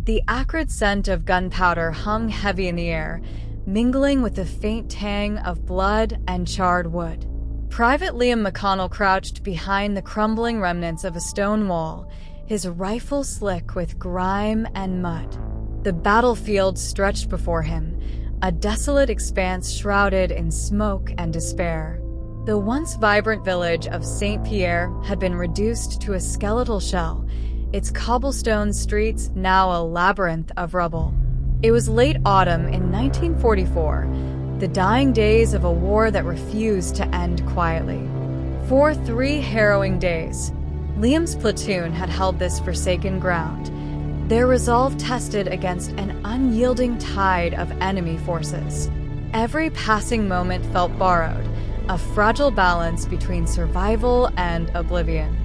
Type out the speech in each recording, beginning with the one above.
The acrid scent of gunpowder hung heavy in the air, mingling with the faint tang of blood and charred wood. Private Liam McConnell crouched behind the crumbling remnants of a stone wall, his rifle slick with grime and mud. The battlefield stretched before him, a desolate expanse shrouded in smoke and despair. The once vibrant village of St. Pierre had been reduced to a skeletal shell, its cobblestone streets now a labyrinth of rubble. It was late autumn in 1944, the dying days of a war that refused to end quietly. For 3 harrowing days, Liam's platoon had held this forsaken ground, their resolve tested against an unyielding tide of enemy forces. Every passing moment felt borrowed, a fragile balance between survival and oblivion.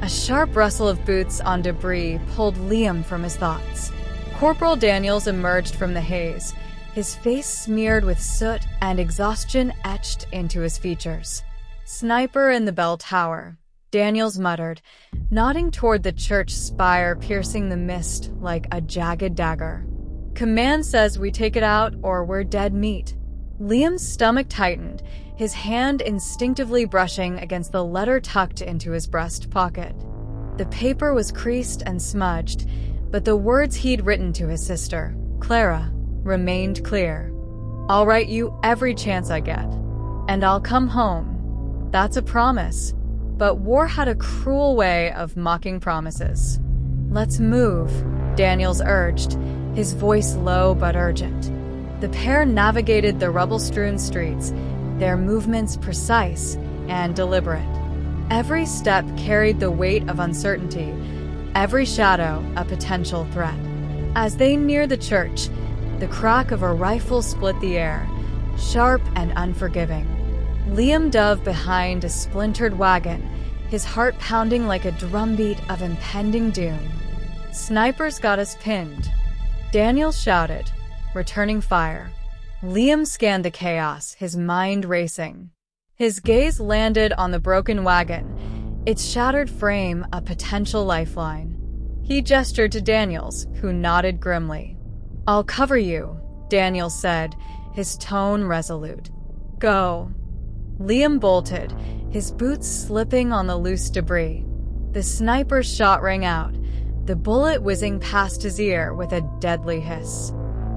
A sharp rustle of boots on debris pulled Liam from his thoughts. Corporal Daniels emerged from the haze, his face smeared with soot and exhaustion etched into his features. "Sniper in the bell tower," Daniels muttered, nodding toward the church spire piercing the mist like a jagged dagger. "Command says we take it out or we're dead meat." Liam's stomach tightened, his hand instinctively brushing against the letter tucked into his breast pocket. The paper was creased and smudged, but the words he'd written to his sister, Clara, remained clear. "I'll write you every chance I get, and I'll come home." That's a promise, but war had a cruel way of mocking promises. "Let's move," Daniels urged, his voice low but urgent. The pair navigated the rubble-strewn streets, their movements precise and deliberate. Every step carried the weight of uncertainty, every shadow a potential threat. As they neared the church, the crack of a rifle split the air, sharp and unforgiving. Liam dove behind a splintered wagon, his heart pounding like a drumbeat of impending doom. "Snipers got us pinned," Daniels shouted, returning fire. Liam scanned the chaos, his mind racing. His gaze landed on the broken wagon, its shattered frame a potential lifeline. He gestured to Daniels, who nodded grimly. "I'll cover you," Daniels said, his tone resolute. "Go." Liam bolted, his boots slipping on the loose debris. The sniper's shot rang out, the bullet whizzing past his ear with a deadly hiss.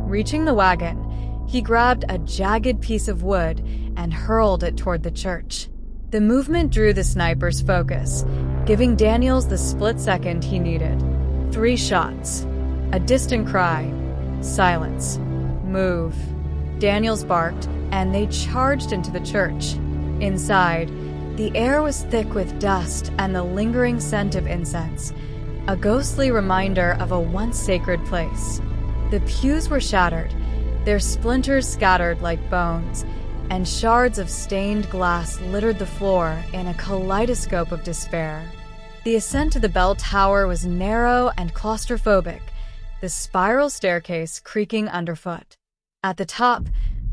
Reaching the wagon, he grabbed a jagged piece of wood and hurled it toward the church. The movement drew the sniper's focus, giving Daniels the split second he needed. 3 shots. A distant cry. Silence. "Move," Daniels barked, and they charged into the church. Inside, the air was thick with dust and the lingering scent of incense, a ghostly reminder of a once sacred place. The pews were shattered, their splinters scattered like bones, and shards of stained glass littered the floor in a kaleidoscope of despair. The ascent to the bell tower was narrow and claustrophobic, the spiral staircase creaking underfoot. At the top,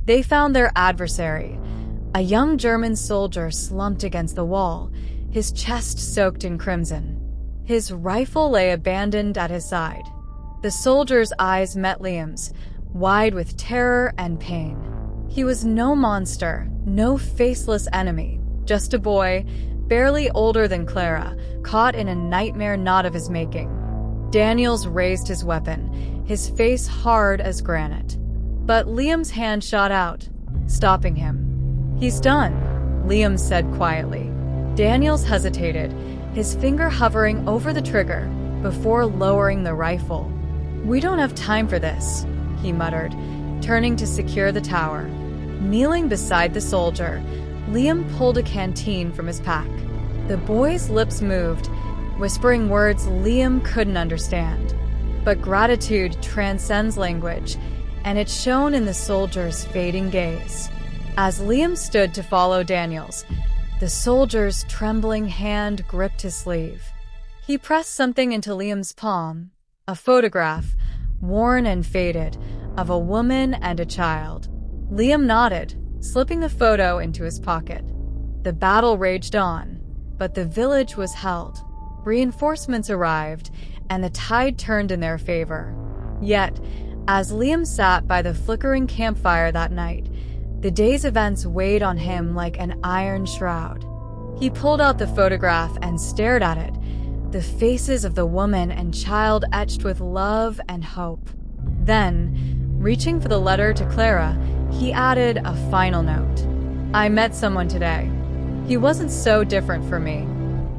they found their adversary, a young German soldier slumped against the wall, his chest soaked in crimson. His rifle lay abandoned at his side. The soldier's eyes met Liam's, wide with terror and pain. He was no monster, no faceless enemy, just a boy, barely older than Clara, caught in a nightmare not of his making. Daniels raised his weapon, his face hard as granite. But Liam's hand shot out, stopping him. "He's done," Liam said quietly. Daniels hesitated, his finger hovering over the trigger before lowering the rifle. "We don't have time for this," he muttered, turning to secure the tower. Kneeling beside the soldier, Liam pulled a canteen from his pack. The boy's lips moved, whispering words Liam couldn't understand. But gratitude transcends language, and it shone in the soldier's fading gaze. As Liam stood to follow Daniels, the soldier's trembling hand gripped his sleeve. He pressed something into Liam's palm, a photograph, worn and faded, of a woman and a child. Liam nodded, slipping the photo into his pocket. The battle raged on, but the village was held. Reinforcements arrived, and the tide turned in their favor. Yet, as Liam sat by the flickering campfire that night, the day's events weighed on him like an iron shroud. He pulled out the photograph and stared at it, the faces of the woman and child etched with love and hope. Then, reaching for the letter to Clara, he added a final note. I met someone today. He wasn't so different from me.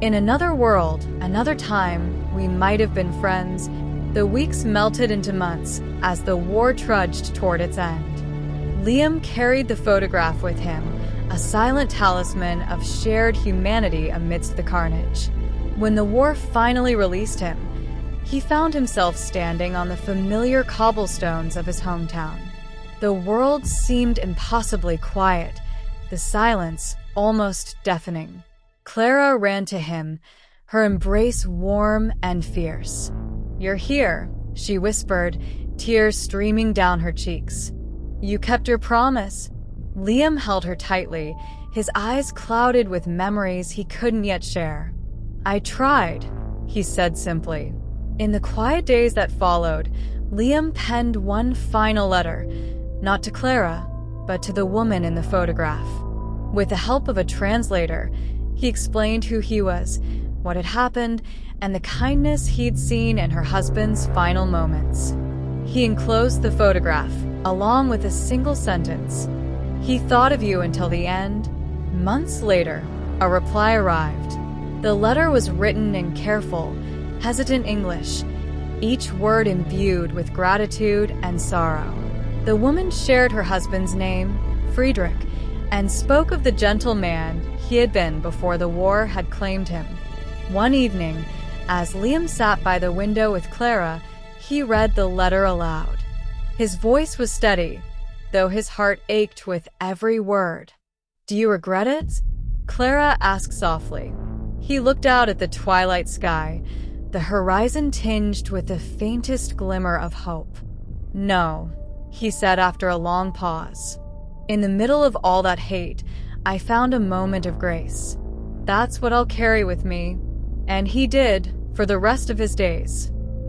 In another world, another time, we might have been friends. The weeks melted into months as the war trudged toward its end. Liam carried the photograph with him, a silent talisman of shared humanity amidst the carnage. When the war finally released him, he found himself standing on the familiar cobblestones of his hometown. The world seemed impossibly quiet, the silence almost deafening. Clara ran to him, her embrace warm and fierce. You're here, she whispered, tears streaming down her cheeks. You kept your promise. Liam held her tightly, his eyes clouded with memories he couldn't yet share. I tried, he said simply. In the quiet days that followed, Liam penned one final letter, not to Clara, but to the woman in the photograph. With the help of a translator, he explained who he was, what had happened, and the kindness he'd seen in her husband's final moments. He enclosed the photograph, along with a single sentence. He thought of you until the end. Months later, a reply arrived. The letter was written in careful, hesitant English, each word imbued with gratitude and sorrow. The woman shared her husband's name, Friedrich, and spoke of the gentle man he had been before the war had claimed him. One evening, as Liam sat by the window with Clara, he read the letter aloud. His voice was steady, though his heart ached with every word. Do you regret it? Clara asked softly. He looked out at the twilight sky, the horizon tinged with the faintest glimmer of hope. No, he said after a long pause. In the middle of all that hate, I found a moment of grace. That's what I'll carry with me. And he did, for the rest of his days.